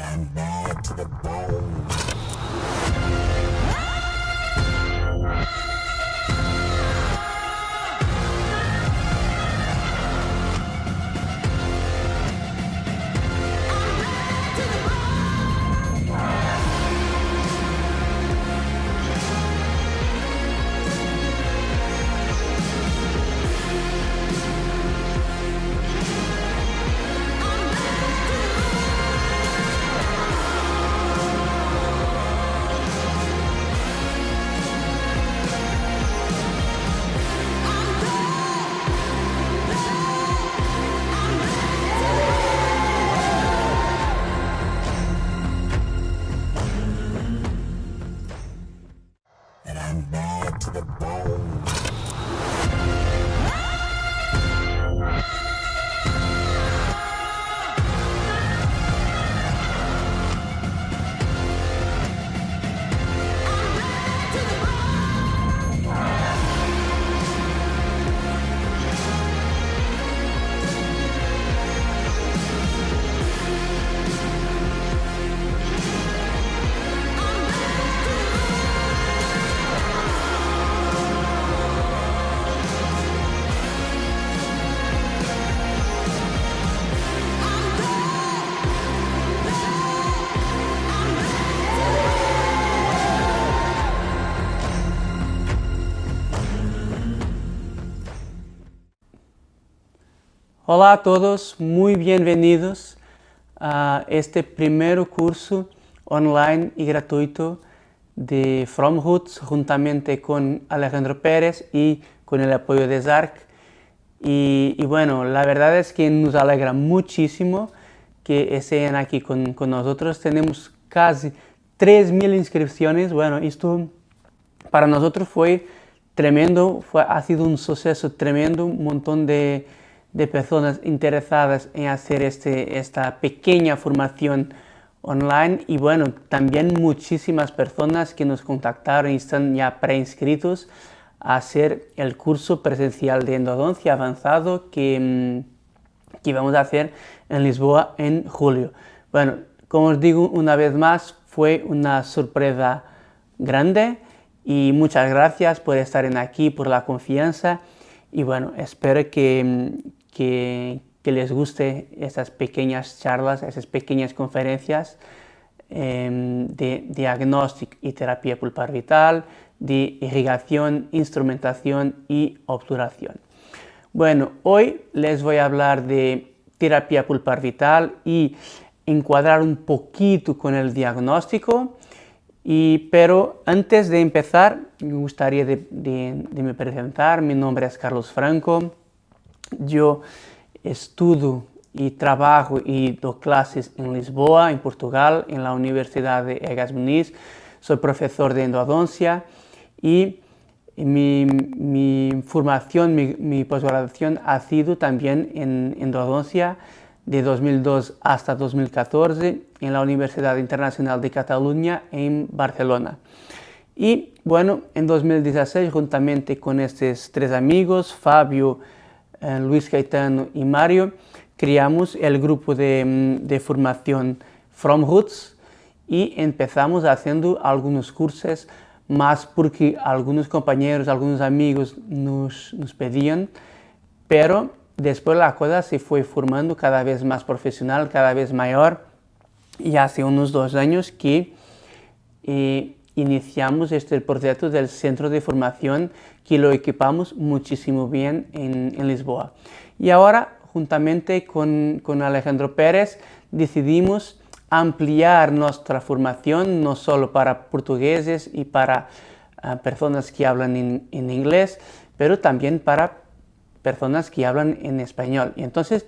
I'm mad to the bone. And I'm mad to the bone. Hola a todos, muy bienvenidos a este primer curso online y gratuito de From Roots, juntamente con Alejandro Pérez y con el apoyo de Zark. Y bueno, la verdad es que nos alegra muchísimo que estén aquí con nosotros. Tenemos casi 3.000 inscripciones. Bueno, esto para nosotros fue tremendo, ha sido un suceso tremendo, un montón de personas interesadas en hacer esta pequeña formación online y bueno, también muchísimas personas que nos contactaron y están ya preinscritos a hacer el curso presencial de endodoncia avanzado que vamos a hacer en Lisboa en julio. Bueno, como os digo una vez más, fue una sorpresa grande y muchas gracias por estar aquí, por la confianza y bueno, espero que les guste esas pequeñas charlas, esas pequeñas conferencias de diagnóstico y terapia pulpar vital, de irrigación, instrumentación y obturación. Bueno, hoy les voy a hablar de terapia pulpar vital y encuadrar un poquito con el diagnóstico, pero antes de empezar me gustaría de me presentar. Mi nombre es Carlos Franco. Yo estudio y trabajo y doy clases en Lisboa, en Portugal, en la Universidad de Egas Muniz. Soy profesor de endodoncia y mi formación, mi posgraduación ha sido también en endodoncia de 2002 hasta 2014 en la Universidad Internacional de Cataluña en Barcelona. Y bueno, en 2016, juntamente con estos tres amigos, Fabio, Luis Caetano y Mario, creamos el grupo de formación From Roots y empezamos haciendo algunos cursos más porque algunos compañeros, algunos amigos nos pedían, pero después la cosa se fue formando cada vez más profesional, cada vez mayor y hace unos 2 años que iniciamos este proyecto del centro de formación que lo equipamos muchísimo bien en Lisboa. Y ahora, juntamente con Alejandro Pérez, decidimos ampliar nuestra formación no solo para portugueses y para personas que hablan en inglés, pero también para personas que hablan en español. Y entonces,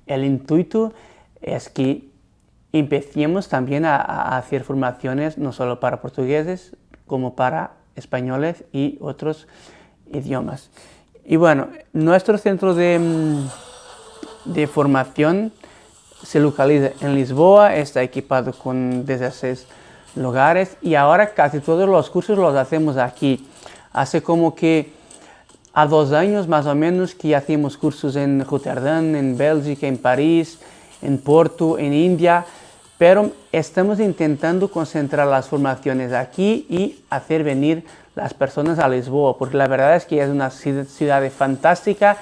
el intuito es que empecemos también a hacer formaciones no solo para portugueses, como para españoles y otros idiomas. Y bueno, nuestro centro de formación se localiza en Lisboa, está equipado con 16 lugares y ahora casi todos los cursos los hacemos aquí. Hace como que a 2 años más o menos que hacemos cursos en Rotterdam, en Bélgica, en París, en Porto, en India, pero estamos intentando concentrar las formaciones aquí y hacer venir las personas a Lisboa, porque la verdad es que es una ciudad fantástica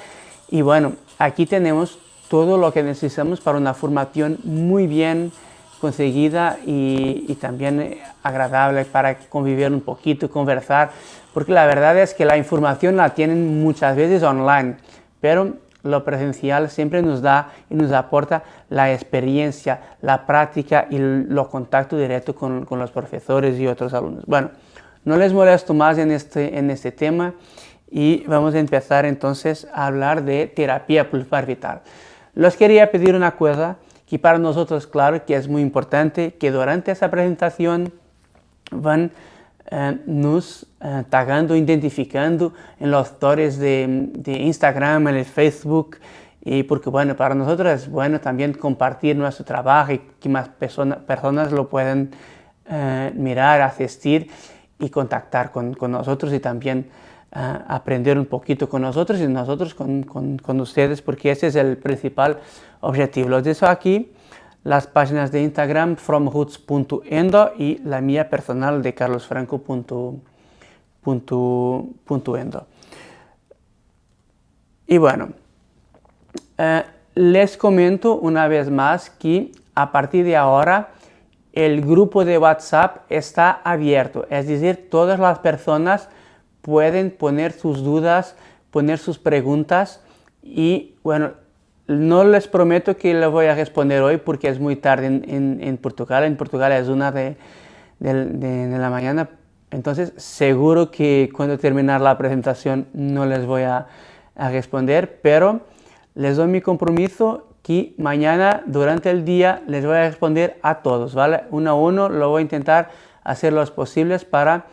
y bueno, aquí tenemos todo lo que necesitamos para una formación muy bien conseguida y también agradable para convivir un poquito, conversar, porque la verdad es que la información la tienen muchas veces online, pero lo presencial siempre nos da y nos aporta la experiencia, la práctica y los contactos directos con los profesores y otros alumnos. Bueno, no les molesto más en este tema y vamos a empezar entonces a hablar de terapia pulpar vital. Les quería pedir una cosa que para nosotros, claro, que es muy importante, que durante esa presentación van nos tagando, identificando en los stories de Instagram, en el Facebook, y porque bueno, para nosotros es bueno también compartir nuestro trabajo y que más personas lo puedan mirar, asistir y contactar con nosotros y también aprender un poquito con nosotros y nosotros con ustedes, porque ese es el principal objetivo. Los dejo aquí las páginas de Instagram fromroots.endo y la mía personal de carlosfranco.endo. Y bueno, les comento una vez más que a partir de ahora el grupo de WhatsApp está abierto, es decir, todas las personas pueden poner sus dudas, poner sus preguntas y bueno, no les prometo que les voy a responder hoy porque es muy tarde en Portugal. En Portugal es 1 de la mañana. Entonces seguro que cuando terminar la presentación no les voy a responder. Pero les doy mi compromiso que mañana durante el día les voy a responder a todos, ¿vale? Uno a uno lo voy a intentar hacer los posibles para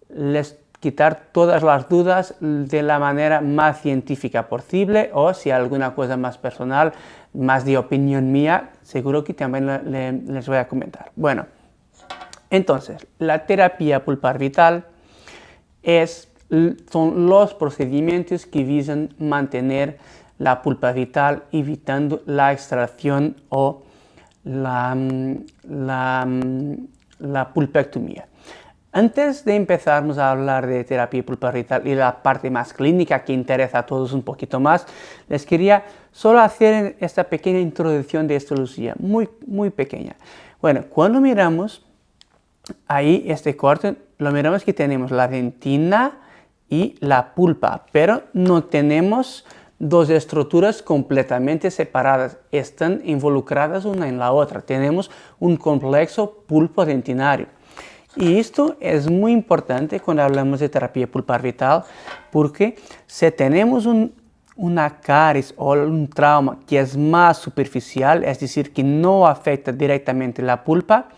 les quitar todas las dudas de la manera más científica posible, o si hay alguna cosa más personal, más de opinión mía, seguro que también les voy a comentar. Bueno, entonces, la terapia pulpar vital son los procedimientos que visan mantener la pulpa vital, evitando la extracción o la pulpectomía. Antes de empezarnos a hablar de terapia pulpar vital y la parte más clínica que interesa a todos un poquito más, les quería solo hacer esta pequeña introducción de histología, muy pequeña. Bueno, cuando miramos ahí este corte, lo miramos que tenemos la dentina y la pulpa, pero no tenemos dos estructuras completamente separadas, están involucradas una en la otra, tenemos un complejo pulpo-dentinario. Y esto es muy importante cuando hablamos de terapia pulpar vital, porque si tenemos una caries o un trauma que es más superficial, es decir, que no afecta directamente la pulpa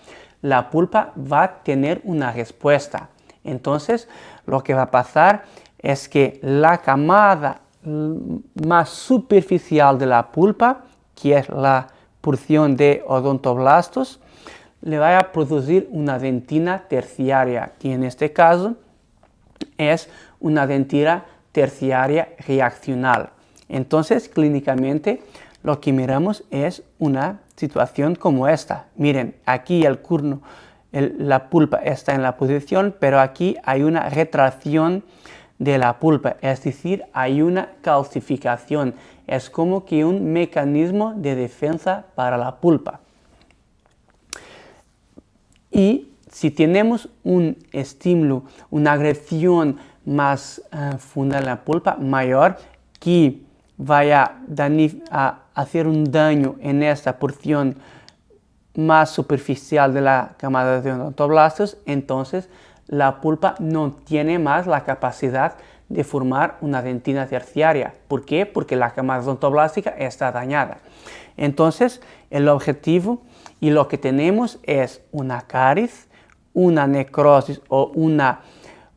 va a tener una respuesta. Entonces, lo que va a pasar es que la camada más superficial de la pulpa, que es la porción de odontoblastos, le va a producir una dentina terciaria, que en este caso es una dentina terciaria reaccional. Entonces, clínicamente, lo que miramos es una situación como esta. Miren, aquí el cuerno, la pulpa está en la posición, pero aquí hay una retracción de la pulpa, es decir, hay una calcificación. Es como que un mecanismo de defensa para la pulpa. Y si tenemos un estímulo, una agresión más funda en la pulpa, mayor, que vaya a hacer un daño en esta porción más superficial de la camada de odontoblastos, entonces la pulpa no tiene más la capacidad de formar una dentina terciaria. ¿Por qué? Porque la camada odontoblástica está dañada. Entonces, el objetivo y lo que tenemos es una caries, una necrosis o un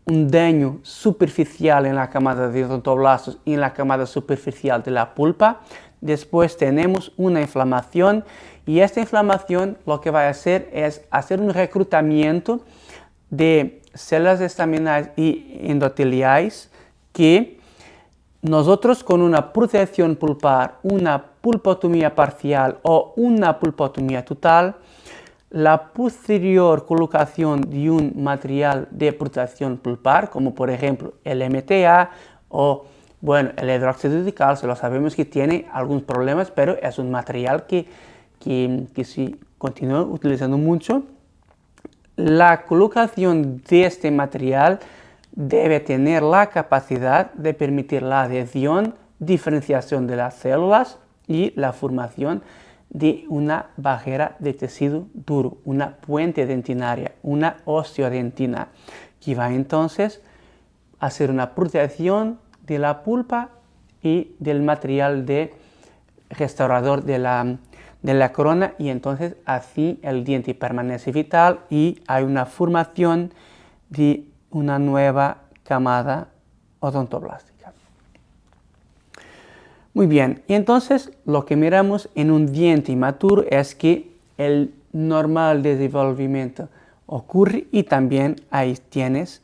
daño superficial en la camada de odontoblastos y en la camada superficial de la pulpa. Después tenemos una inflamación y esta inflamación lo que va a hacer es hacer un reclutamiento de células estaminales y endoteliales que nosotros con una protección pulpar, una pulpotomía parcial o una pulpotomía total, la posterior colocación de un material de protección pulpar, como por ejemplo el MTA o bueno, el hidróxido de calcio, lo sabemos que tiene algunos problemas, pero es un material que se continúa utilizando mucho. La colocación de este material debe tener la capacidad de permitir la adhesión, diferenciación de las células y la formación de una barrera de tejido duro, una puente dentinaria, una osteodentina, que va entonces a hacer una protección de la pulpa y del material restaurador de la corona, y entonces así el diente permanece vital y hay una formación de una nueva camada odontoblástica. Muy bien, y entonces lo que miramos en un diente inmaturo es que el normal desenvolvimiento ocurre y también ahí tienes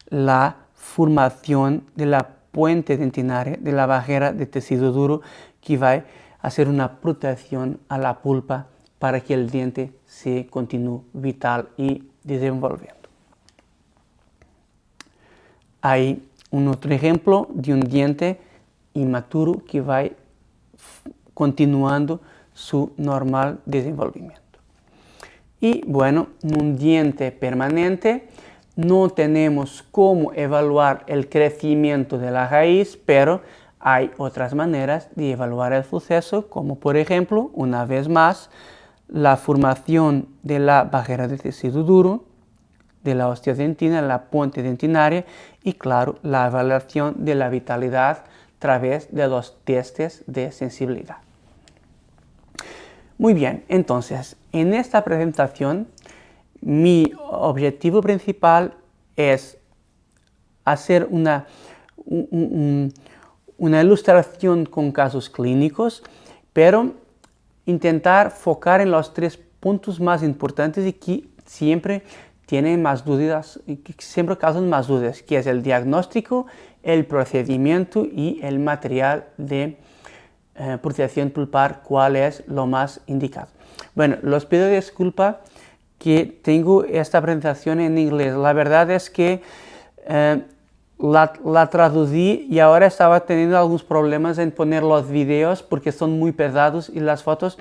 la formación de la puente dentinaria, de la barrera de tejido duro, que va a hacer una protección a la pulpa para que el diente se continúe vital y desenvolviendo. Hay un otro ejemplo de un diente inmaturo que va continuando su normal desenvolvimiento. Y bueno, un diente permanente no tenemos cómo evaluar el crecimiento de la raíz, pero hay otras maneras de evaluar el suceso, como por ejemplo, una vez más, la formación de la barrera de tejido duro, de la osteodentina, la puente dentinaria y claro, la evaluación de la vitalidad a través de los testes de sensibilidad. Muy bien, entonces, en esta presentación mi objetivo principal es hacer una ilustración con casos clínicos, pero intentar focar en los 3 puntos más importantes y que siempre tienen más dudas, que siempre causan más dudas, que es el diagnóstico, el procedimiento y el material de protección pulpar, cuál es lo más indicado. Bueno, los pido disculpas que tengo esta presentación en inglés. La verdad es que la traducí y ahora estaba teniendo algunos problemas en poner los videos porque son muy pesados y las fotos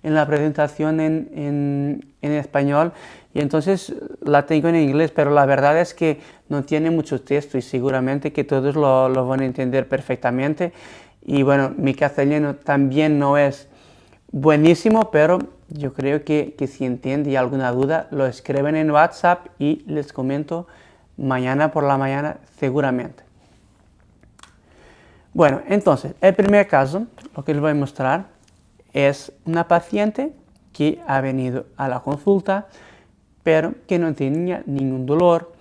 en la presentación en español, y entonces la tengo en inglés, pero la verdad es que no tiene mucho texto y seguramente que todos lo van a entender perfectamente. Y bueno, mi castellano también no es buenísimo, pero yo creo que si entiende alguna duda lo escriben en WhatsApp y les comento mañana por la mañana seguramente. Bueno, entonces el primer caso, lo que les voy a mostrar es una paciente que ha venido a la consulta pero que no tenía ningún dolor.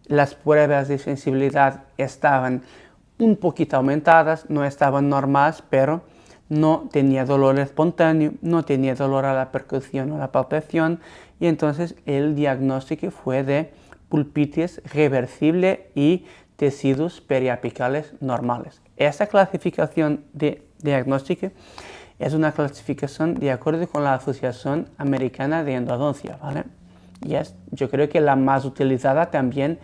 Las pruebas de sensibilidad estaban un poquito aumentadas, no estaban normales, pero no tenía dolor espontáneo, no tenía dolor a la percusión o a la palpación, y entonces el diagnóstico fue de pulpitis reversible y tejidos periapicales normales. Esta clasificación de diagnóstico es una clasificación de acuerdo con la Asociación Americana de Endodoncia, ¿vale? Y es, yo creo que la más utilizada también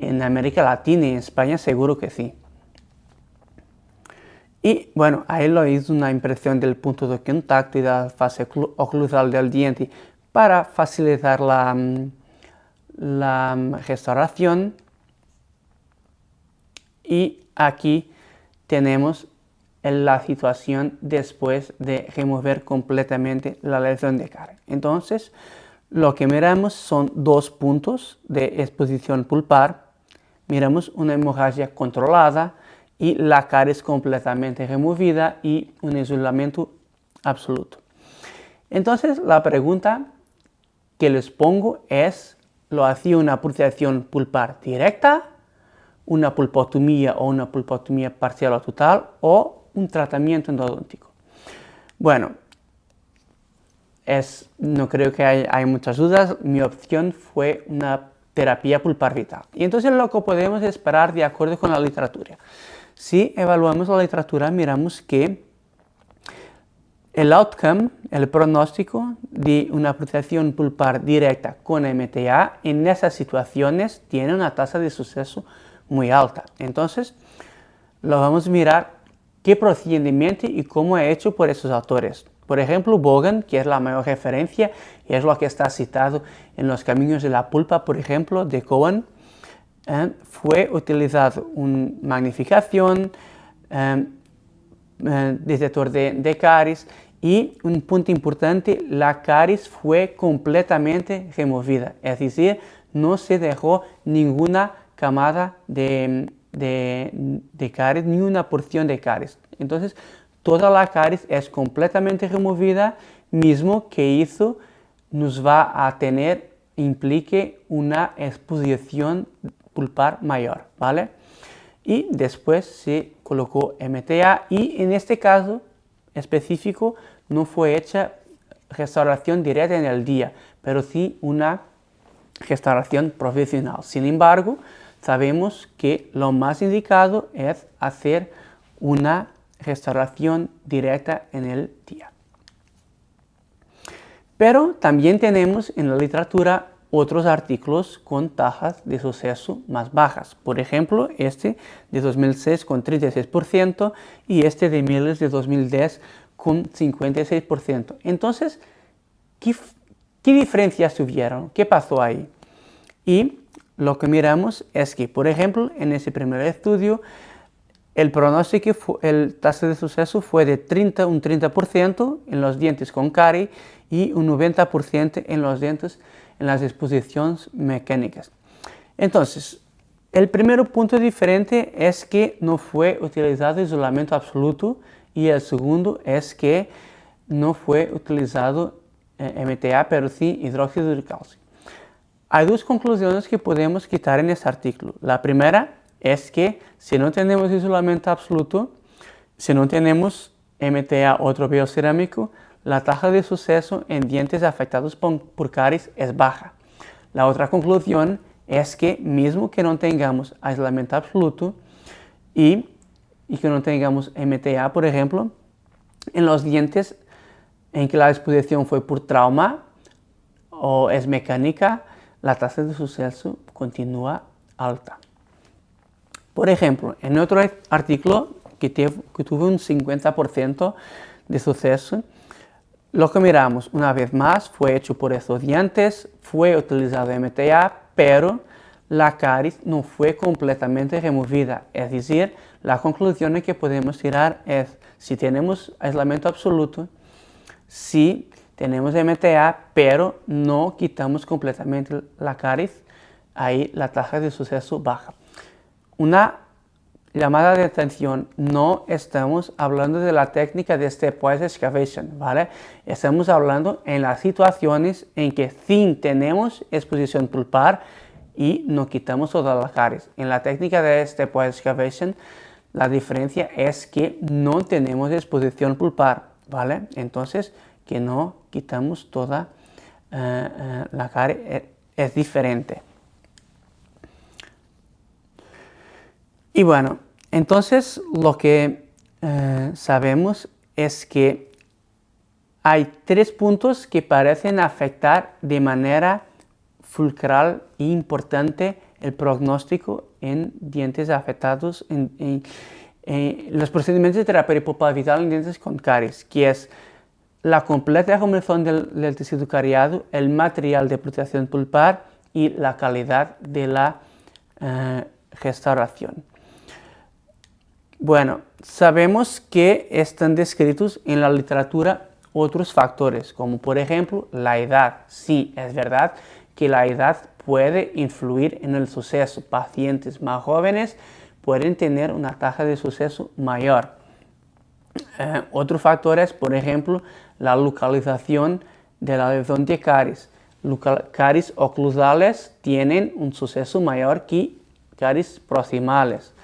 en América Latina y en España seguro que sí. Y bueno, ahí lo hizo una impresión del punto de contacto y de la fase oclusal del diente para facilitar la restauración. Y aquí tenemos la situación después de remover completamente la lesión de cárie. Entonces, lo que miramos son 2 puntos de exposición pulpar. Miramos una hemorragia controlada y la caries completamente removida y un aislamiento absoluto. Entonces, la pregunta que les pongo es, ¿lo hacía una protección pulpar directa, una pulpotomía o una pulpotomía parcial o total, o un tratamiento endodóntico? Bueno, no creo que hay muchas dudas. Mi opción fue una terapia pulpar vital. Y entonces lo que podemos esperar de acuerdo con la literatura. Si evaluamos la literatura, miramos que El outcome, el pronóstico de una protección pulpar directa con MTA en esas situaciones tiene una tasa de suceso muy alta. Entonces, lo vamos a mirar qué procedimiento y cómo es hecho por esos autores. Por ejemplo, Bogan, que es la mayor referencia y es lo que está citado en los caminos de la pulpa, por ejemplo, de Cohen, fue utilizado una magnificación, detector de caries y un punto importante, la caries fue completamente removida, es decir, no se dejó ninguna camada de caries, ni una porción de caries. Entonces, toda la caries es completamente removida, mismo que eso nos va a tener, implique una exposición pulpar mayor, ¿vale? Y después se colocó MTA y en este caso específico no fue hecha restauración directa en el día, pero sí una restauración profesional. Sin embargo, sabemos que lo más indicado es hacer una restauración directa en el día. Pero también tenemos en la literatura otros artículos con tasas de suceso más bajas. Por ejemplo, este de 2006 con 36% y este de Miles de 2010 con 56%. Entonces, ¿qué diferencias tuvieron? ¿Qué pasó ahí? Y lo que miramos es que, por ejemplo, en ese primer estudio, el pronóstico, el tasa de suceso fue de un 30% en los dientes con carie y un 90% en los dientes en las exposiciones mecánicas. Entonces, el primer punto diferente es que no fue utilizado isolamiento absoluto y el segundo es que no fue utilizado MTA, pero sí hidróxido de calcio. Hay dos conclusiones que podemos quitar en este artículo. La primera es que si no tenemos isolamiento absoluto, si no tenemos MTA otro biocerámico, la tasa de suceso en dientes afectados por caries es baja. La otra conclusión es que mismo que no tengamos aislamiento absoluto y que no tengamos MTA, por ejemplo, en los dientes en que la exposición fue por trauma o es mecánica, la tasa de suceso continúa alta. Por ejemplo, en otro artículo que tuvo un 50% de suceso, lo que miramos una vez más fue hecho por estudiantes, fue utilizado MTA, pero la caries no fue completamente removida. Es decir, la conclusión que podemos tirar es, si tenemos aislamiento absoluto, si tenemos MTA, pero no quitamos completamente la caries, ahí la tasa de suceso baja. Una llamada de atención, no estamos hablando de la técnica de stepwise excavation, ¿vale? Estamos hablando en las situaciones en que sí tenemos exposición pulpar y no quitamos toda la caries. En la técnica de stepwise excavation, la diferencia es que no tenemos exposición pulpar, ¿vale? Entonces, que no quitamos toda la caries es diferente. Y bueno, entonces lo que sabemos es que hay tres puntos que parecen afectar de manera fulcral e importante el pronóstico en dientes afectados, en los procedimientos de terapia pulpar vital en dientes con caries, que es la completa remoción del tejido cariado, el material de protección pulpar y la calidad de la restauración. Bueno, sabemos que están descritos en la literatura otros factores, como por ejemplo la edad. Sí, es verdad que la edad puede influir en el suceso. Pacientes más jóvenes pueden tener una tasa de suceso mayor. Otro factor es, por ejemplo, la localización de la lesión de caries. Caries oclusales tienen un suceso mayor que caries proximales.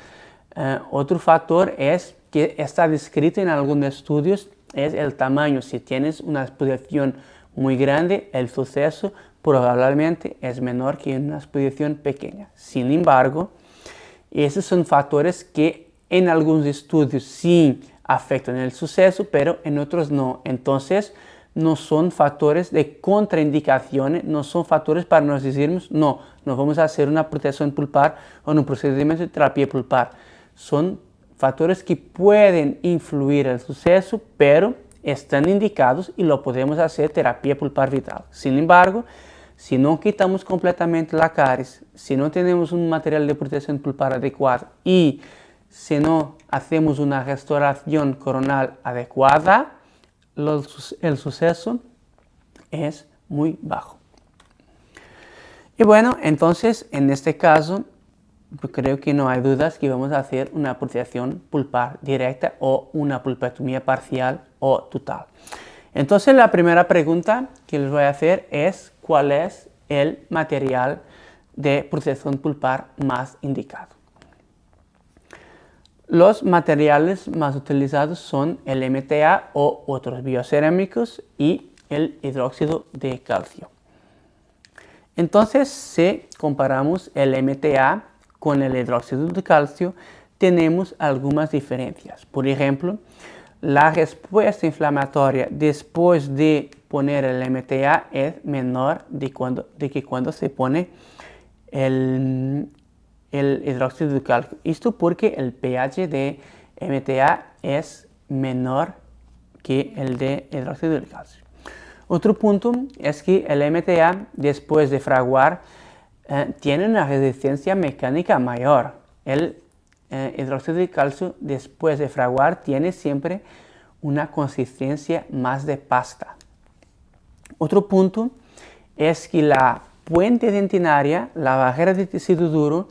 Otro factor es que está descrito en algunos estudios es el tamaño. Si tienes una exposición muy grande, el suceso probablemente es menor que en una exposición pequeña. Sin embargo, esos son factores que en algunos estudios sí afectan el suceso, pero en otros no. Entonces, no son factores de contraindicaciones, no son factores para nos decirnos, no vamos a hacer una protección pulpar o un procedimiento de terapia pulpar. Son factores que pueden influir el suceso, pero están indicados y lo podemos hacer terapia pulpar vital. Sin embargo, si no quitamos completamente la caries, si no tenemos un material de protección pulpar adecuado y si no hacemos una restauración coronal adecuada, el suceso es muy bajo. Y bueno, entonces en este caso creo que no hay dudas que vamos a hacer una protección pulpar directa o una pulpectomía parcial o total. Entonces la primera pregunta que les voy a hacer es ¿cuál es el material de protección pulpar más indicado? Los materiales más utilizados son el MTA o otros biocerámicos y el hidróxido de calcio. Entonces, si comparamos el MTA con el hidróxido de calcio, tenemos algunas diferencias. Por ejemplo, la respuesta inflamatoria después de poner el MTA es menor de que cuando se pone el hidróxido de calcio. Esto porque el pH de MTA es menor que el de hidróxido de calcio. Otro punto es que el MTA después de fraguar tiene una resistencia mecánica mayor. El hidróxido de calcio después de fraguar tiene siempre una consistencia más de pasta. Otro punto es que la puente dentinaria, la barrera de tejido duro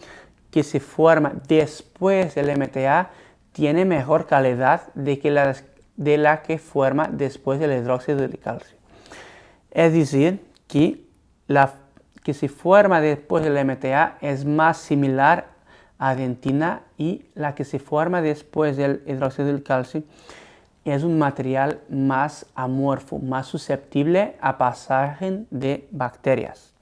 que se forma después del MTA, tiene mejor calidad de la que forma después del hidróxido de calcio. Es decir, que la que se forma después del MTA es más similar a dentina y la que se forma después del hidróxido de calcio es un material más amorfo, más susceptible a pasaje de bacterias.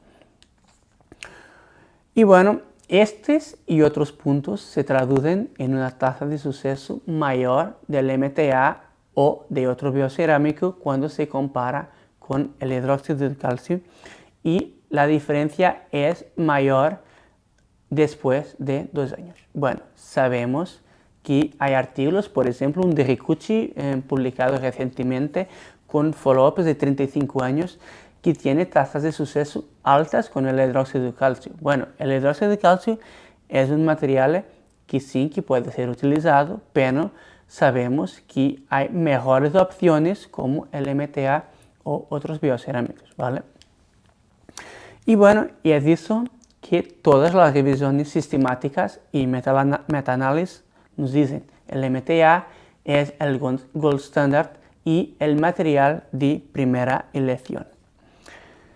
Y bueno, estos y otros puntos se traducen en una tasa de suceso mayor del MTA o de otro biocerámico cuando se compara con el hidróxido de calcio y la diferencia es mayor después de 2 años. Bueno, sabemos que hay artículos, por ejemplo, un de Ricucci publicado recientemente con follow-ups de 35 años que tiene tasas de suceso altas con el hidróxido de calcio. Bueno, el hidróxido de calcio es un material que sí que puede ser utilizado, pero sabemos que hay mejores opciones como el MTA o otros biocerámicos, ¿vale? Y bueno, y es eso que todas las revisiones sistemáticas y metaanálisis nos dicen el MTA es el gold standard y el material de primera elección.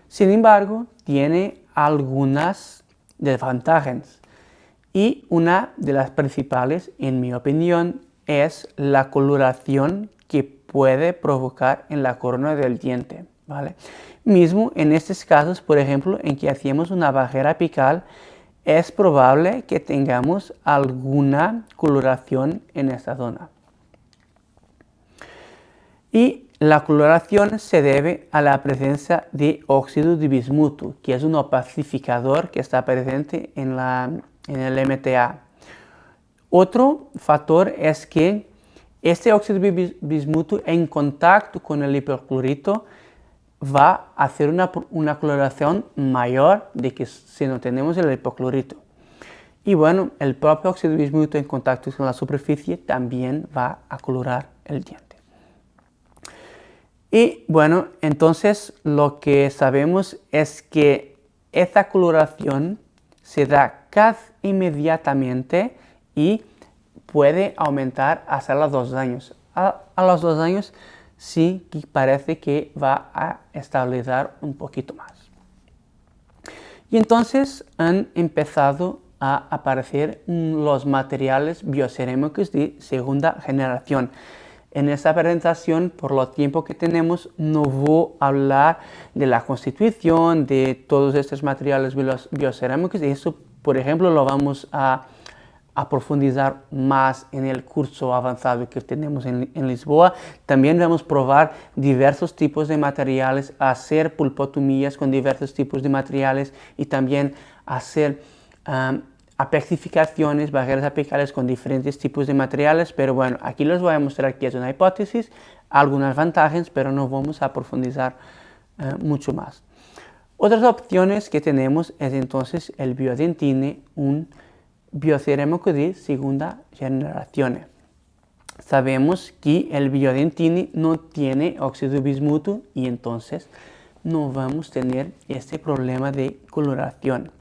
Sin embargo, tiene algunas desventajas y una de las principales, en mi opinión, es la coloración que puede provocar en la corona del diente, ¿vale? Mismo en estos casos, por ejemplo, en que hacemos una barrera apical, es probable que tengamos alguna coloración en esta zona. Y la coloración se debe a la presencia de óxido de bismuto, que es un opacificador que está presente en el MTA. Otro factor es que este óxido de bismuto en contacto con el hipoclorito va a hacer una coloración mayor de que si no tenemos el hipoclorito. Y bueno, el propio óxido de bismuto en contacto con la superficie también va a colorar el diente. Y bueno, entonces lo que sabemos es que esta coloración se da casi inmediatamente y puede aumentar hasta los 2 años. A los 2 años sí que parece que va a estabilizar un poquito más. Y entonces han empezado a aparecer los materiales biocerámicos de segunda generación. En esta presentación, por lo tiempo que tenemos, no voy a hablar de la constitución de todos estos materiales biocerámicos. Y eso, por ejemplo, lo vamos a a profundizar más en el curso avanzado que tenemos en Lisboa. También vamos a probar diversos tipos de materiales, hacer pulpotomías con diversos tipos de materiales y también hacer apexificaciones, barreras apicales con diferentes tipos de materiales. Pero bueno, aquí les voy a mostrar que es una hipótesis, algunas ventajas, pero no vamos a profundizar mucho más. Otras opciones que tenemos es entonces el biodentine, un biofármaco de segunda generación. Sabemos que el biodentine no tiene óxido de bismuto y entonces no vamos a tener este problema de coloración.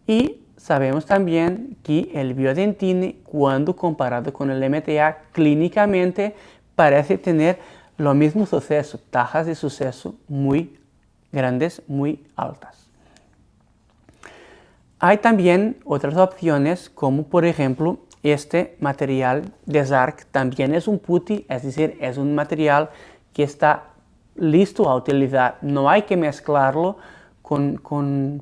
Y sabemos también que el biodentine, cuando comparado con el MTA, clínicamente parece tener lo mismo suceso, tasas de suceso muy grandes, muy altas. Hay también otras opciones, como por ejemplo este material de Zark. También es un putty, es decir, es un material que está listo a utilizar. No hay que mezclarlo con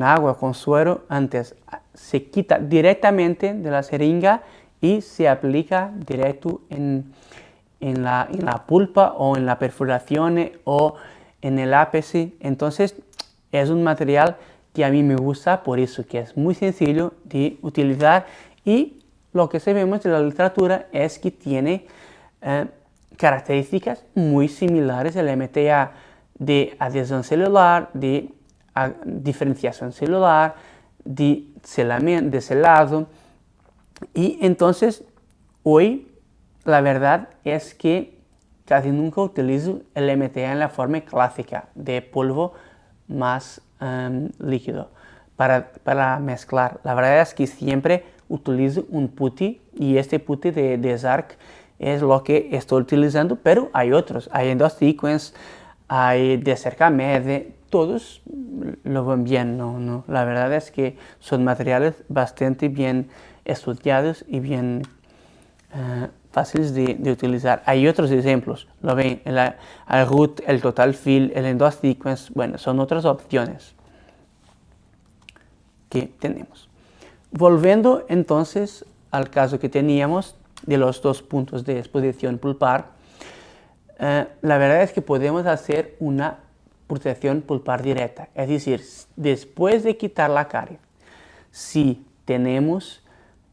agua, con suero antes. Se quita directamente de la jeringa y se aplica directo en la pulpa o en la perforación o en el ápice. Entonces es un material que a mí me gusta por eso, que es muy sencillo de utilizar y lo que sabemos de la literatura es que tiene características muy similares al MTA de adhesión celular, de diferenciación celular, de selado. Y entonces hoy la verdad es que casi nunca utilizo el MTA en la forma clásica de polvo más líquido para mezclar. La verdad es que siempre utilizo un putty y este putty de Zark es lo que estoy utilizando, pero hay otros, hay Endosequence, hay de Cercamed, todos lo ven bien, ¿no? La verdad es que son materiales bastante bien estudiados y bien fáciles de utilizar. Hay otros ejemplos, lo ven, el Root, el Total Fill, el Endosequence, bueno, son otras opciones que tenemos. Volviendo entonces al caso que teníamos de los dos puntos de exposición pulpar, la verdad es que podemos hacer una protección pulpar directa, es decir, después de quitar la caries, si tenemos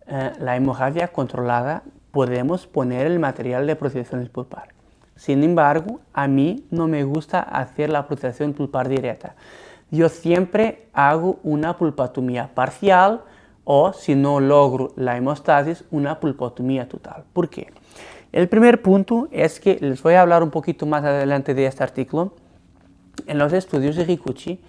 la hemorragia controlada, podemos poner el material de protección pulpar. Sin embargo, a mí no me gusta hacer la protección pulpar directa. Yo siempre hago una pulpotomía parcial o, si no logro la hemostasis, una pulpotomía total. ¿Por qué? El primer punto es que les voy a hablar un poquito más adelante de este artículo. En los estudios de Rikuchi,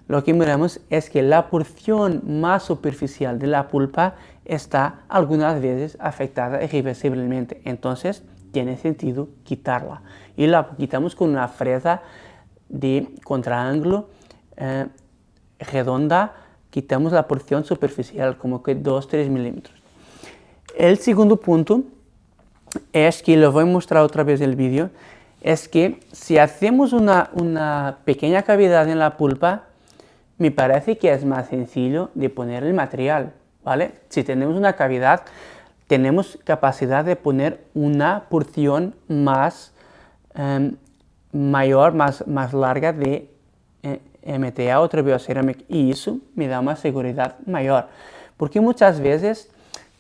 lo que miramos es que la porción más superficial de la pulpa está algunas veces afectada irreversiblemente. Entonces, tiene sentido quitarla. Y la quitamos con una fresa de contraángulo redonda. Quitamos la porción superficial, como que 2-3 milímetros. El segundo punto es que, lo voy a mostrar otra vez en el vídeo, es que si hacemos una pequeña cavidad en la pulpa, me parece que es más sencillo de poner el material, ¿vale? Si tenemos una cavidad, tenemos capacidad de poner una porción más mayor, más larga de MTA o Triocerámica, y eso me da una seguridad mayor, porque muchas veces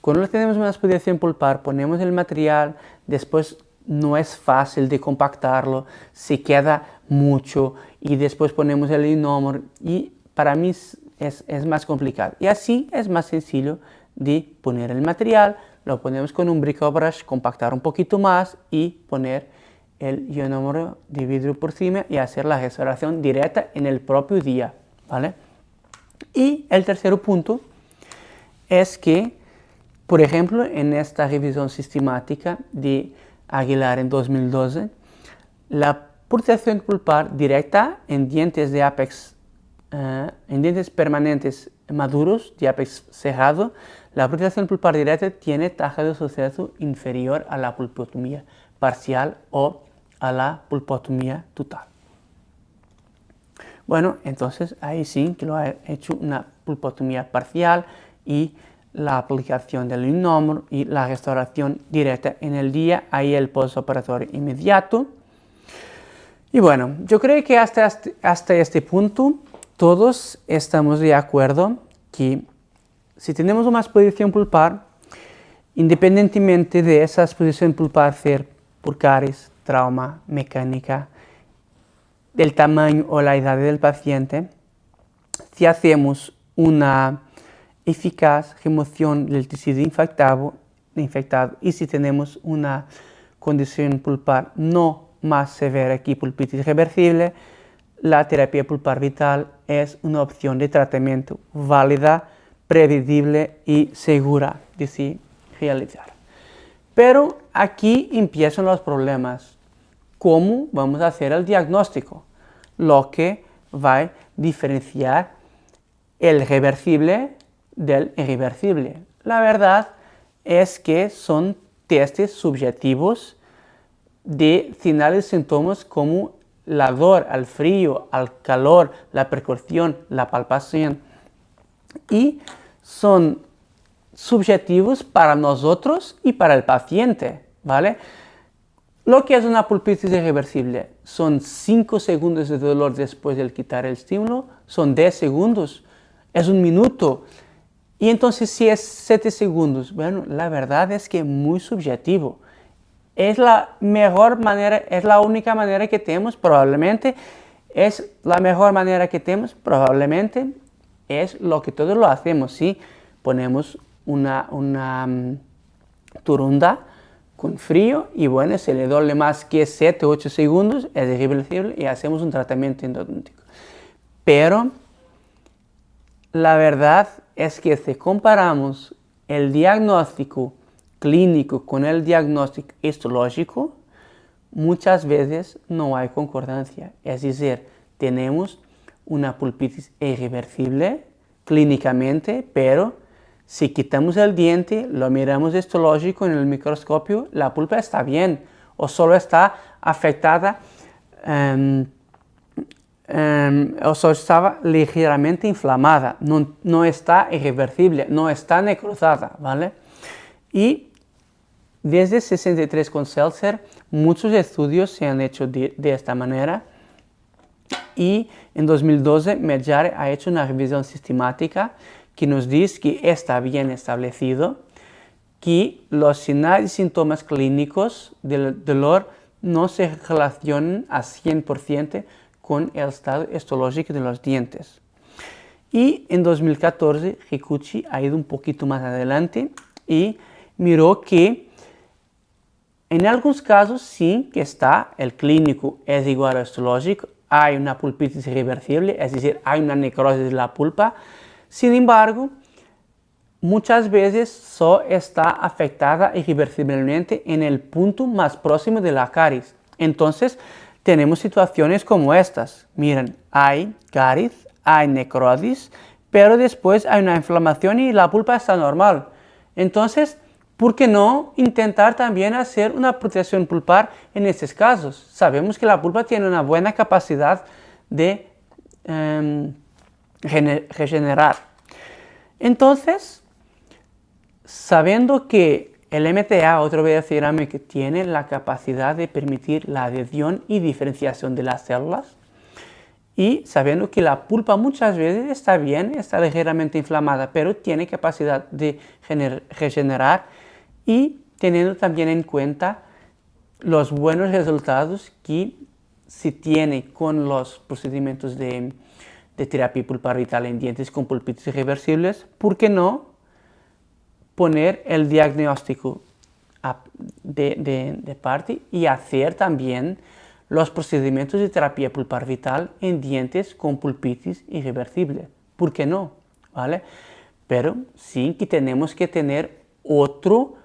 cuando tenemos una exposición pulpar ponemos el material, después no es fácil de compactarlo, se queda mucho y después ponemos el inómero y para mí es más complicado. Y así es más sencillo de poner el material, lo ponemos con un bricobrush, compactar un poquito más y poner el ionómero de vidrio por encima y hacer la restauración directa en el propio día, ¿vale? Y el tercer punto es que, por ejemplo, en esta revisión sistemática de Aguilar en 2012, la protección pulpar directa en dientes de ápex, en dientes permanentes maduros de ápex cerrado, la protección pulpar directa tiene tasa de suceso inferior a la pulpotomía parcial o a la pulpotomía total. Bueno, entonces ahí sí que lo ha hecho una pulpotomía parcial y la aplicación del linómero y la restauración directa en el día, ahí el postoperatorio inmediato. Y bueno, yo creo que hasta este punto todos estamos de acuerdo que si tenemos una exposición pulpar, independientemente de esa exposición pulpar ser por caries, trauma, mecánica, del tamaño o la edad del paciente, si hacemos una eficaz remoción del tejido infectado y si tenemos una condición pulpar no más severa que pulpitis reversible, la terapia pulpar vital es una opción de tratamiento válida, previsible y segura de se realizar. Pero aquí empiezan los problemas. ¿Cómo vamos a hacer el diagnóstico? Lo que va a diferenciar el reversible del irreversible. La verdad es que son testes subjetivos de señales y síntomas como la dolor, al frío, al calor, la percusión, la palpación. Y son subjetivos para nosotros y para el paciente, ¿vale? Lo que es una pulpitis irreversible son 5 segundos de dolor después de quitar el estímulo, son 10 segundos, es un minuto. Y entonces si es 7 segundos, bueno, la verdad es que es muy subjetivo. Es la mejor manera, es la única manera que tenemos, probablemente es la mejor manera que tenemos, probablemente es lo que todos lo hacemos, ¿sí? Ponemos una turunda con frío y bueno, si le duele más que 7 o 8 segundos, es irreversible y hacemos un tratamiento endodóntico. Pero la verdad es que si comparamos el diagnóstico clínico con el diagnóstico histológico, muchas veces no hay concordancia. Es decir, tenemos una pulpitis irreversible clínicamente, pero si quitamos el diente, lo miramos histológico en el microscopio, la pulpa está bien o solo está afectada o solo estaba ligeramente inflamada, no está irreversible, no está necrosada, ¿vale? Y desde 63 con Seltzer, muchos estudios se han hecho de esta manera y en 2012 Medjare ha hecho una revisión sistemática que nos dice que está bien establecido que los señales y síntomas clínicos del dolor no se relacionan a 100% con el estado histológico de los dientes. Y en 2014 Higuchi ha ido un poquito más adelante y miró que en algunos casos sí que está, el clínico es igual al histológico, hay una pulpitis irreversible, es decir, hay una necrosis de la pulpa. Sin embargo, muchas veces solo está afectada irreversiblemente en el punto más próximo de la caries. Entonces, tenemos situaciones como estas. Miren, hay caries, hay necrosis, pero después hay una inflamación y la pulpa está normal. Entonces, ¿por qué no intentar también hacer una protección pulpar en estos casos? Sabemos que la pulpa tiene una buena capacidad de regenerar. Entonces, sabiendo que el MTA, otro beta-cerámico, tiene la capacidad de permitir la adhesión y diferenciación de las células, y sabiendo que la pulpa muchas veces está bien, está ligeramente inflamada, pero tiene capacidad de regenerar, y teniendo también en cuenta los buenos resultados que se tiene con los procedimientos de terapia pulpar vital en dientes con pulpitis irreversibles, ¿por qué no poner el diagnóstico de parte y hacer también los procedimientos de terapia pulpar vital en dientes con pulpitis irreversible? ¿Por qué no? ¿Vale? Pero sí que tenemos que tener otro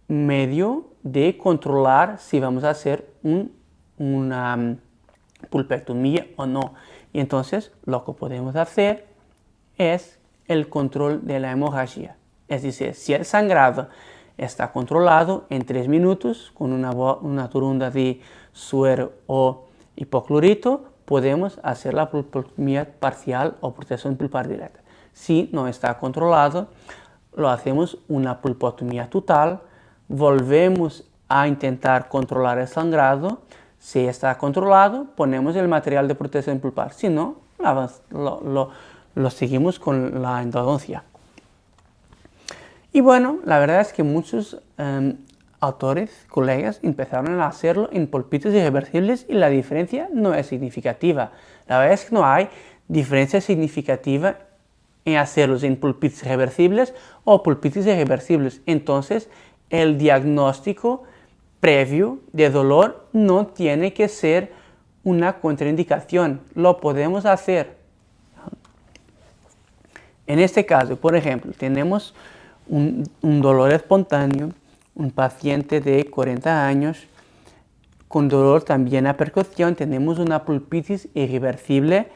medio de controlar si vamos a hacer una pulpectomía o no. Y entonces lo que podemos hacer es el control de la hemorragia. Es decir, si el sangrado está controlado en 3 minutos con una turunda de suero o hipoclorito, podemos hacer la pulpectomía parcial o protección pulpar directa. Si no está controlado, lo hacemos una pulpotomía total, volvemos a intentar controlar el sangrado. Si está controlado, ponemos el material de protección pulpar, si no, lo seguimos con la endodoncia. Y bueno, la verdad es que muchos autores, colegas, empezaron a hacerlo en pulpitos irreversibles y la diferencia no es significativa. La verdad es que no hay diferencia significativa en hacerlos en pulpitos reversibles o pulpitos irreversibles. Entonces, el diagnóstico previo de dolor no tiene que ser una contraindicación. Lo podemos hacer. En este caso, por ejemplo, tenemos un dolor espontáneo, un paciente de 40 años con dolor también a percusión, tenemos una pulpitis irreversible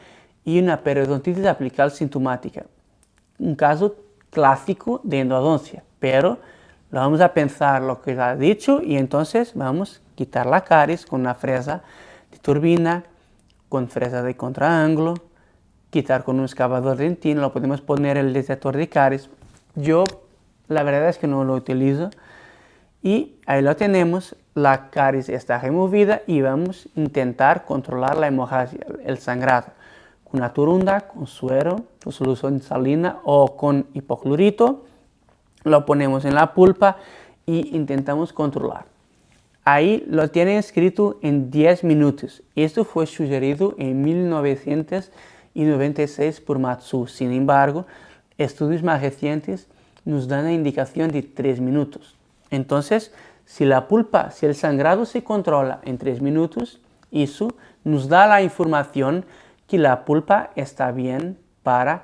y una periodontitis apical sintomática. Un caso clásico de endodoncia, pero lo vamos a pensar lo que ha dicho y entonces vamos a quitar la caries con una fresa de turbina, con fresa de contraángulo, quitar con un excavador dentino, lo podemos poner el detector de caries. Yo la verdad es que no lo utilizo y ahí lo tenemos, la caries está removida y vamos a intentar controlar la hemorragia, el sangrado, con una turunda, con suero, con solución salina o con hipoclorito. Lo ponemos en la pulpa y intentamos controlar. Ahí lo tienen escrito en 10 minutos. Esto fue sugerido en 1996 por Matsu. Sin embargo, estudios más recientes nos dan la indicación de 3 minutos. Entonces, si el sangrado se controla en 3 minutos, eso nos da la información que la pulpa está bien para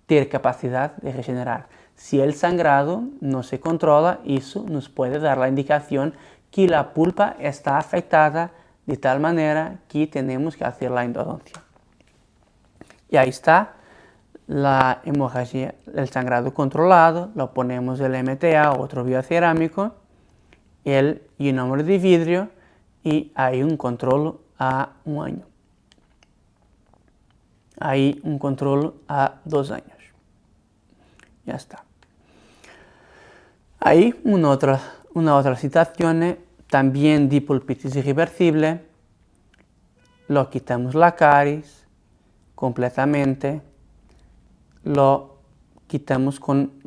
tener capacidad de regenerar. Si el sangrado no se controla, eso nos puede dar la indicación que la pulpa está afectada de tal manera que tenemos que hacer la endodoncia. Y ahí está la hemorragia, el sangrado controlado, lo ponemos el MTA, otro biocerámico, el ionómero de vidrio y hay un control a 1 año. Hay un control a 2 años. Ya está. Hay una otra situación también de pulpitis irreversible. Lo quitamos la caries completamente. Lo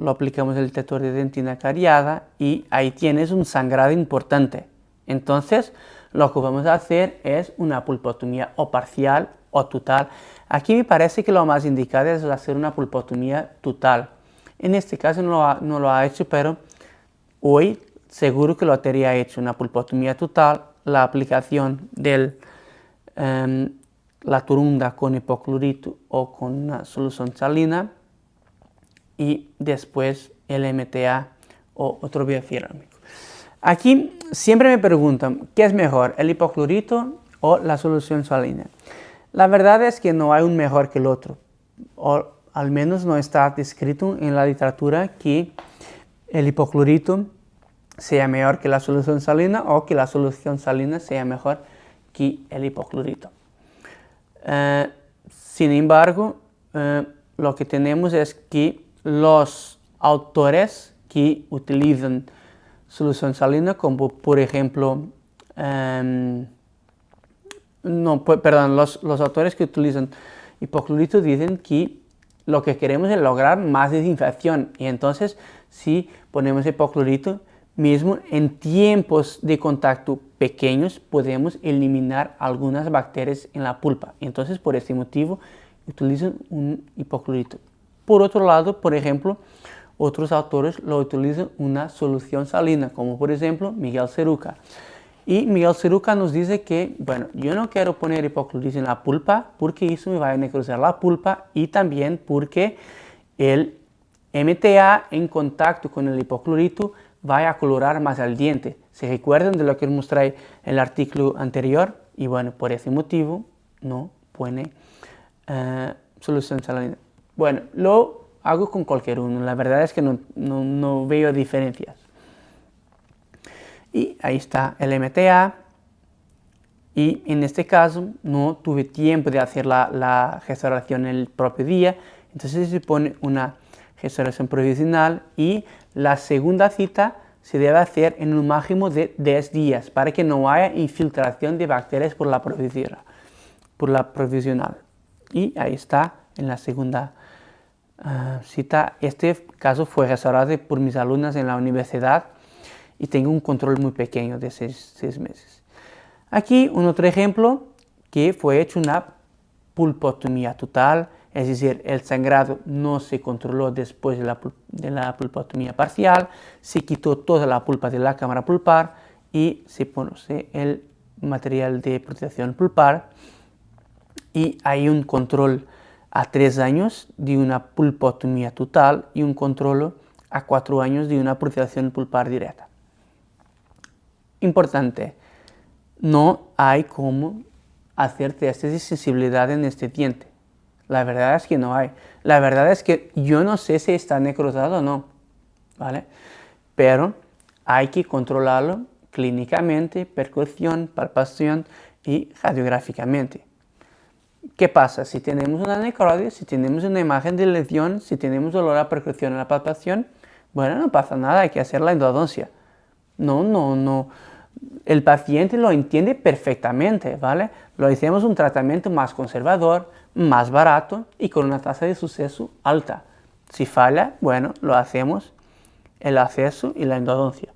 aplicamos el detector de dentina cariada y ahí tienes un sangrado importante. Entonces, lo que vamos a hacer es una pulpotomía o parcial o total. Aquí me parece que lo más indicado es hacer una pulpotomía total. En este caso no lo ha hecho, pero hoy seguro que lo habría hecho una pulpotomía total, la aplicación de la turunda con hipoclorito o con una solución salina y después el MTA o otro biocerámico. Aquí siempre me preguntan, ¿qué es mejor, el hipoclorito o la solución salina? La verdad es que no hay un mejor que el otro, o al menos no está descrito en la literatura que el hipoclorito sea mejor que la solución salina o que la solución salina sea mejor que el hipoclorito. Sin embargo, lo que tenemos es que los autores que utilizan solución salina, como por ejemplo, los autores que utilizan hipoclorito dicen que lo que queremos es lograr más desinfección y entonces si ponemos hipoclorito, mismo en tiempos de contacto pequeños podemos eliminar algunas bacterias en la pulpa. Entonces por este motivo utilizan un hipoclorito. Por otro lado, por ejemplo, otros autores lo utilizan una solución salina, como por ejemplo Miguel Ceruca. Y Miguel Ceruca nos dice que, bueno, yo no quiero poner hipoclorito en la pulpa porque eso me va a necrosar la pulpa y también porque el MTA en contacto con el hipoclorito va a colorar más el diente. ¿Se recuerdan de lo que os mostré en el artículo anterior? Y bueno, por ese motivo no pone solución salina. Bueno, lo hago con cualquier uno. La verdad es que no veo diferencias. Y ahí está el MTA. Y en este caso no tuve tiempo de hacer la restauración el propio día. Entonces se pone una restauración provisional, y la segunda cita se debe hacer en un máximo de 10 días para que no haya infiltración de bacterias por la provisional. Y ahí está en la segunda cita. Este caso fue restaurado por mis alumnas en la universidad y tengo un control muy pequeño de 6 meses. Aquí un otro ejemplo que fue hecho una pulpotomía total, es decir, el sangrado no se controló después de la pulpotomía parcial, se quitó toda la pulpa de la cámara pulpar y se pone el material de protección pulpar, y hay un control a 3 años de una pulpotomía total y un control a 4 años de una protección pulpar directa. Importante, no hay cómo hacer testes de sensibilidad en este diente. La verdad es que no hay. La verdad es que yo no sé si está necrosado o no, ¿vale? Pero hay que controlarlo clínicamente, percusión, palpación y radiográficamente. ¿Qué pasa? Si tenemos una necrosis, si tenemos una imagen de lesión, si tenemos dolor a percusión en la palpación, bueno, no pasa nada, hay que hacer la endodoncia. No. El paciente lo entiende perfectamente, ¿vale? Lo hacemos un tratamiento más conservador, más barato y con una tasa de suceso alta. Si falla, bueno, lo hacemos el acceso y la endodoncia.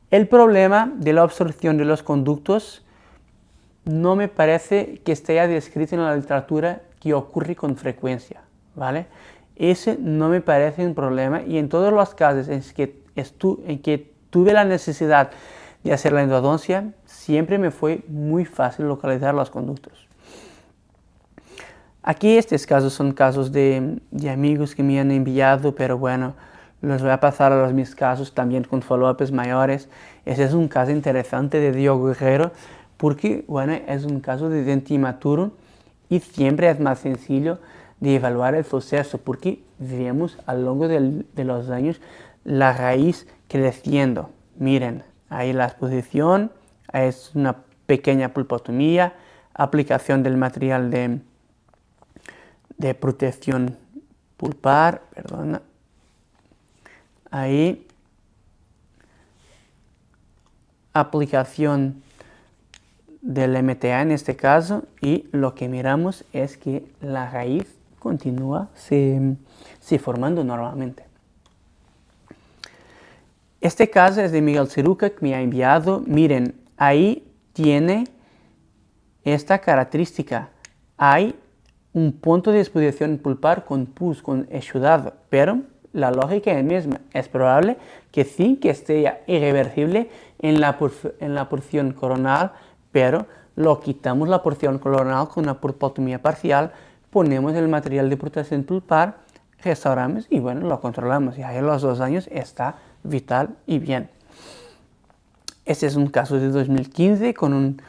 El problema de la obstrucción de los conductos no me parece que esté descrito en la literatura que ocurre con frecuencia, ¿vale? Ese no me parece un problema, y en todos los casos en que tuve la necesidad de hacer la endodoncia, siempre me fue muy fácil localizar los conductos. Aquí estos casos son casos de amigos que me han enviado, pero bueno, los voy a pasar a mis casos también con follow-ups mayores. Ese es un caso interesante de Diogo Guerrero, porque bueno, es un caso de diente inmaturo y siempre es más sencillo de evaluar el suceso, porque vemos a lo largo de los años la raíz creciendo. Miren, ahí la exposición, es una pequeña pulpotomía, aplicación del material de protección pulpar, perdona. Ahí, aplicación del MTA en este caso, y lo que miramos es que la raíz continúa se formando normalmente. Este caso es de Miguel Ciruca, que me ha enviado. Miren, ahí tiene esta característica. Hay un punto de exposición pulpar con pus, con exudado, pero la lógica es la misma. Es probable que sí, que esté irreversible en la porción coronal, pero lo quitamos la porción coronal con una pulpotomía parcial, ponemos el material de protección pulpar, restauramos y bueno, lo controlamos. Y ahí a los 2 años está vital y bien. Este es un caso de 2015 con un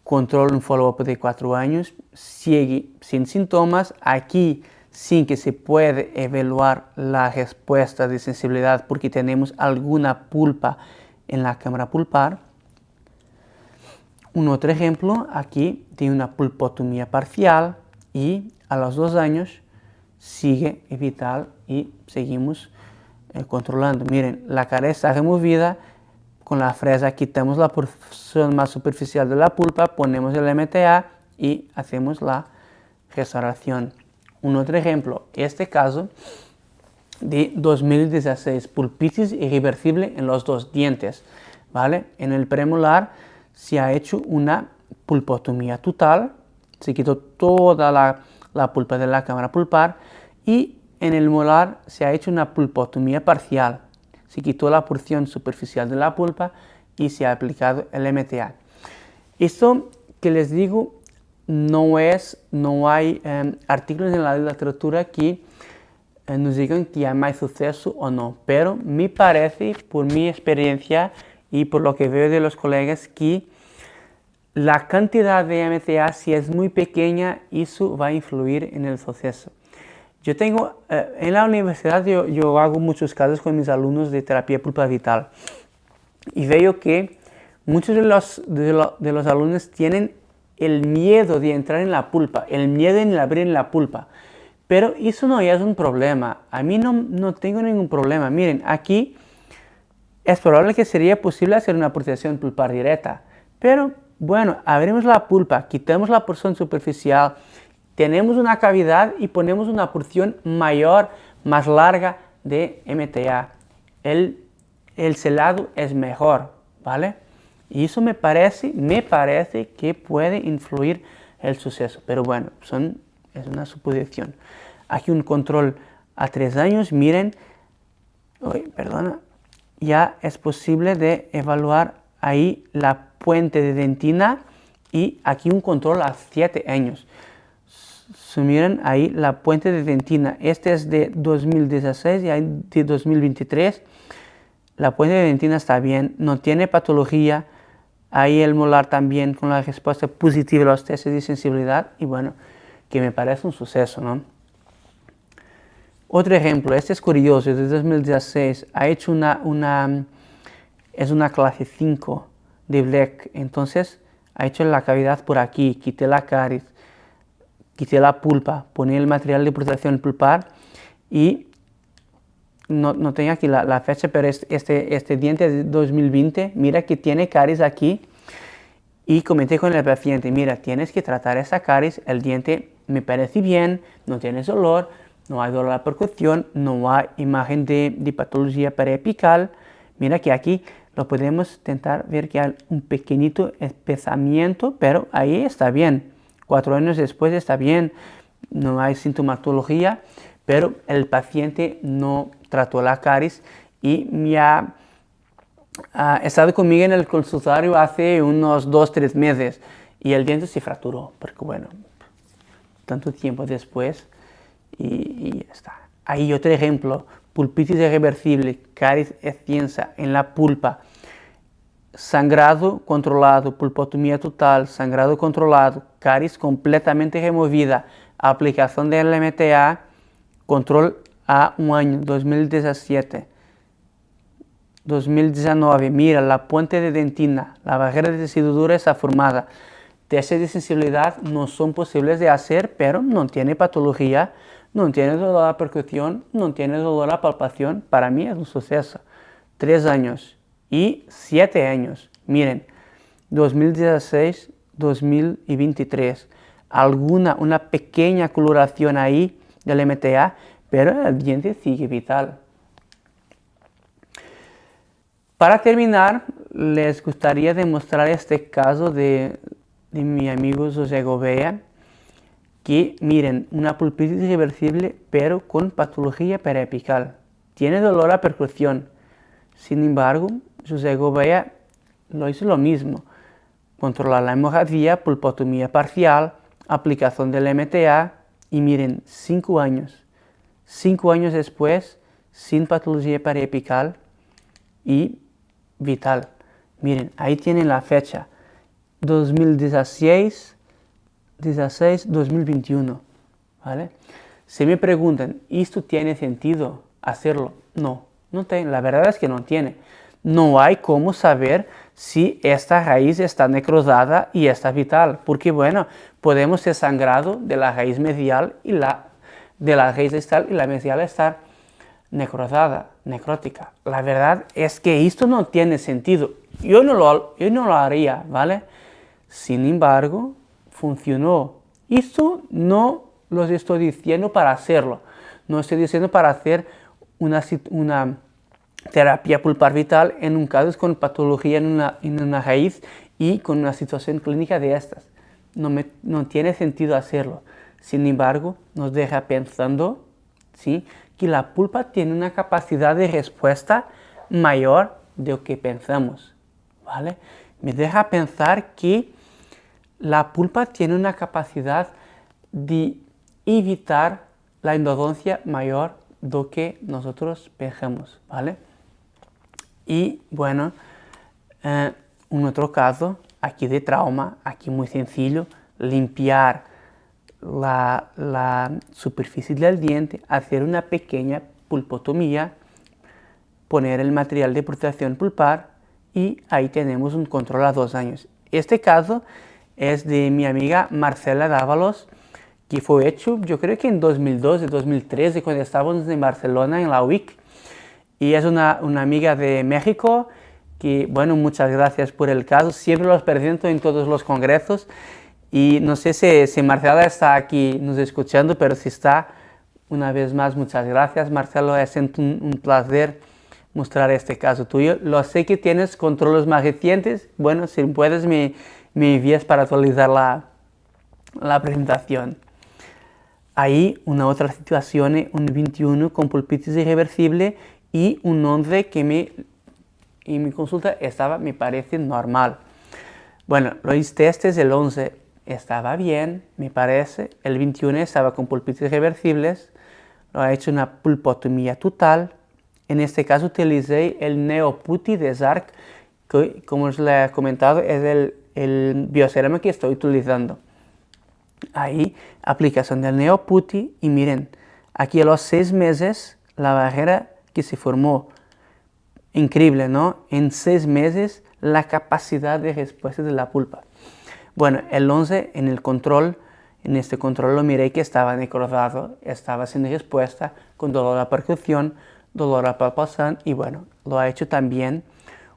control, un follow-up de 4 años, sigue sin síntomas. Aquí sí que se puede evaluar la respuesta de sensibilidad porque tenemos alguna pulpa en la cámara pulpar. Un otro ejemplo aquí de una pulpotomía parcial y a los 2 años sigue vital y seguimos controlando. Miren, la cara está removida, con la fresa quitamos la porción más superficial de la pulpa, ponemos el MTA y hacemos la restauración. Un otro ejemplo, este caso de 2016, pulpitis irreversible en los 2 dientes, ¿vale? En el premolar se ha hecho una pulpotomía total, se quitó toda la pulpa de la cámara pulpar, y en el molar se ha hecho una pulpotomía parcial. Se quitó la porción superficial de la pulpa y se ha aplicado el MTA. Esto que les digo no hay artículos en la literatura que nos digan que hay más suceso o no, pero me parece, por mi experiencia y por lo que veo de los colegas, que la cantidad de MTA, si es muy pequeña, eso va a influir en el suceso. Yo tengo, en la universidad yo hago muchos casos con mis alumnos de terapia pulpa vital y veo que muchos de los alumnos tienen el miedo de entrar en la pulpa, el miedo en abrir la pulpa, Pero eso no es un problema. A mí no tengo ningún problema. Miren, aquí es probable que sería posible hacer una protección pulpar directa. Pero bueno, abrimos la pulpa, quitamos la porción superficial, tenemos una cavidad y ponemos una porción mayor, más larga de MTA. El selado es mejor, ¿vale? Y eso me parece que puede influir el suceso. Pero bueno, es una suposición. Aquí un control a 3 años, miren, ya es posible de evaluar ahí la puente de dentina y aquí un control a 7 años. Miren ahí la puente de dentina, este es de 2016 y hay de 2023. La puente de dentina está bien, no tiene patología. Ahí el molar también con la respuesta positiva a los testes de sensibilidad y bueno, que me parece un suceso, ¿no? Otro ejemplo, este es curioso, es de 2016, ha hecho es una clase 5 de Black, entonces ha hecho la cavidad por aquí, quité la caries, quité la pulpa, poní el material de protección pulpar y no tengo aquí la fecha, pero este diente es de 2020, mira que tiene caries aquí y comenté con el paciente, mira, tienes que tratar esa caries, el diente me parece bien, no tienes dolor, no hay dolor a la percusión, no hay imagen de patología periapical, mira que aquí lo podemos intentar ver que hay un pequeñito espesamiento, pero ahí está bien, 4 años después está bien, no hay sintomatología, pero el paciente no trató la caries y me ha estado conmigo en el consultorio hace unos 2-3 meses y el diente se fracturó, porque bueno, tanto tiempo después y ya está. Ahí otro ejemplo, pulpitis irreversible, caries extensa en la pulpa, sangrado controlado, pulpotomía total, sangrado controlado, caries completamente removida, aplicación del MTA, control a 1 año, 2017. 2019, mira, la puente de dentina, la barrera de decidudura está formada. Testes de sensibilidad no son posibles de hacer, pero no tiene patología, no tiene dolor a la percusión, no tiene dolor a la palpación. Para mí es un suceso. 3 años y 7 años. Miren, 2016, 2023. Una pequeña coloración ahí del MTA, pero el diente sigue vital. Para terminar, les gustaría demostrar este caso de mi amigo José Gouveia, que miren, una pulpitis irreversible pero con patología periapical. Tiene dolor a percusión. Sin embargo, José Gouveia lo hizo lo mismo. Controlar la hemorragia, pulpotomía parcial, aplicación del MTA y miren, 5 años. 5 años después, sin patología periapical y vital. Miren, ahí tienen la fecha, 2016, 2021, ¿vale? Si me preguntan, ¿esto tiene sentido hacerlo? No tiene, la verdad es que no tiene. No hay cómo saber si esta raíz está necrosada y está vital, porque bueno, podemos ser sangrado de la raíz medial y de la raíz distal y la medial estar necrosada, necrótica. La verdad es que esto no tiene sentido. Yo no lo haría, ¿vale? Sin embargo, funcionó. Esto no lo estoy diciendo para hacerlo. No estoy diciendo para hacer una terapia pulpar vital en un caso con patología en una raíz y con una situación clínica de estas. No tiene sentido hacerlo. Sin embargo, nos deja pensando, ¿sí?, que la pulpa tiene una capacidad de respuesta mayor de lo que pensamos, ¿vale? Me deja pensar que la pulpa tiene una capacidad de evitar la endodoncia mayor de lo que nosotros pensamos, ¿vale? Y bueno, un otro caso aquí de trauma, aquí muy sencillo, limpiar la superficie del diente, hacer una pequeña pulpotomía, poner el material de protección pulpar y ahí tenemos un control a 2 años. Este caso es de mi amiga Marcela Dávalos, que fue hecho, yo creo que en 2012, 2013, cuando estábamos en Barcelona, en la UIC. Y es una amiga de México, que, bueno, muchas gracias por el caso. Siempre los presento en todos los congresos. Y no sé si Marcela está aquí nos escuchando, pero si está, una vez más, muchas gracias. Marcelo, es un placer mostrar este caso tuyo. Lo sé que tienes controles más recientes. Bueno, si puedes, me envías para actualizar la presentación. Ahí una otra situación, un 21 con pulpitis irreversible y un 11 que en mi consulta estaba, me parece, normal. Bueno, los testes, el 11 estaba bien, me parece. El 21 estaba con pulpitis irreversibles. Lo ha hecho una pulpotomía total. En este caso utilicé el NeoPutty de Zark, que, como os le he comentado, es el bioceramo que estoy utilizando. Ahí, aplicación del NeoPutty, y miren, aquí a los 6 meses, la barrera que se formó, increíble, ¿no? En 6 meses, la capacidad de respuesta de la pulpa. Bueno, el 11 en el control, en este control lo miré que estaba necrosado, estaba sin respuesta, con dolor a percusión, dolor a palpación, y bueno, lo ha hecho también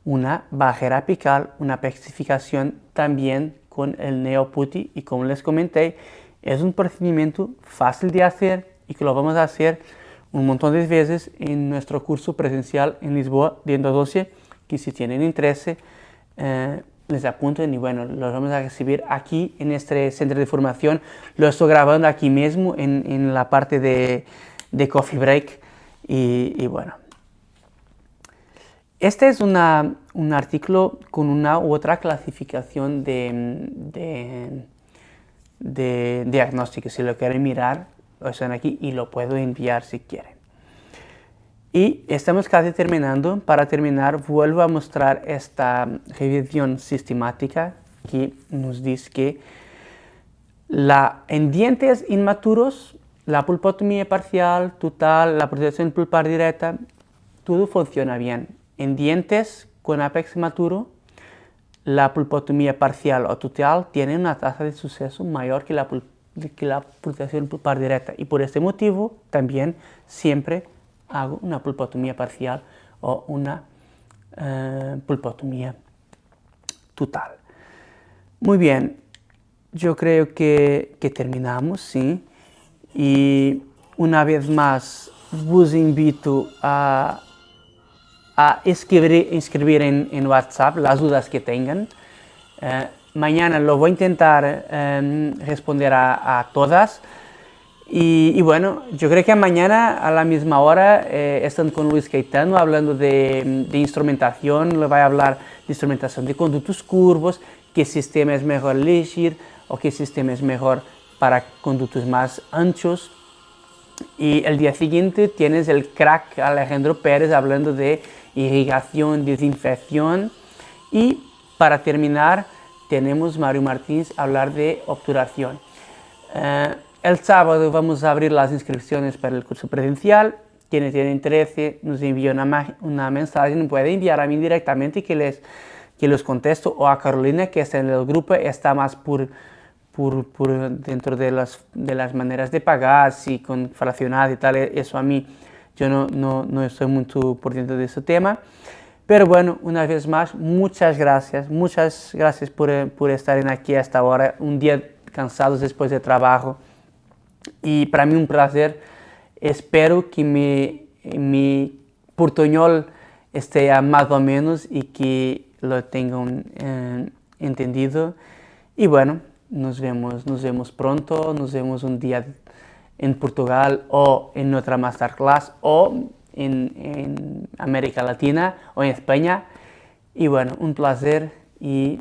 una barrera apical, una pexificación también con el NeoPutty, y como les comenté, es un procedimiento fácil de hacer y que lo vamos a hacer un montón de veces en nuestro curso presencial en Lisboa de endodosia, que si tienen interés les apunten y bueno, los vamos a recibir aquí en este centro de formación. Lo estoy grabando aquí mismo en la parte de Coffee Break y bueno. Este es un artículo con una u otra clasificación de diagnóstico. Si lo quieren mirar, lo están aquí y lo puedo enviar si quieren. Y estamos casi terminando. Para terminar, vuelvo a mostrar esta revisión sistemática que nos dice que en dientes inmaturos, la pulpotomía parcial, total, la protección pulpar directa, todo funciona bien. En dientes con apex maturo, la pulpotomía parcial o total tiene una tasa de suceso mayor que la protección pulpar directa. Y por este motivo, también siempre hago una pulpotomía parcial o una pulpotomía total. Muy bien, yo creo que terminamos, ¿sí? Y una vez más, os invito a escribir en WhatsApp las dudas que tengan. Mañana lo voy a intentar responder a todas. Y bueno, yo creo que mañana a la misma hora están con Luis Caetano hablando de instrumentación. Le voy a hablar de instrumentación de conductos curvos, qué sistema es mejor elegir o qué sistema es mejor para conductos más anchos. Y el día siguiente tienes el crack Alejandro Pérez hablando de irrigación, desinfección. Y para terminar tenemos Mario Martins hablar de obturación. El sábado vamos a abrir las inscripciones para el curso presencial. Quienes tienen interés nos envían una mensaje, nos puede enviar a mí directamente que los contesto, o a Carolina que está en el grupo, está más por dentro de las maneras de pagar, si con fraccionado y tal. Eso a mí, yo no estoy mucho por dentro de ese tema. Pero bueno, una vez más, muchas gracias por estar aquí hasta ahora, un día cansados después de trabajo. Y para mí un placer. Espero que mi portuñol esté más o menos y que lo tengan entendido. Y bueno, nos vemos pronto, nos vemos un día en Portugal o en otra masterclass o en América Latina o en España. Y bueno, un placer y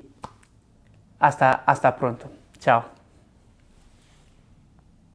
hasta pronto. Chao.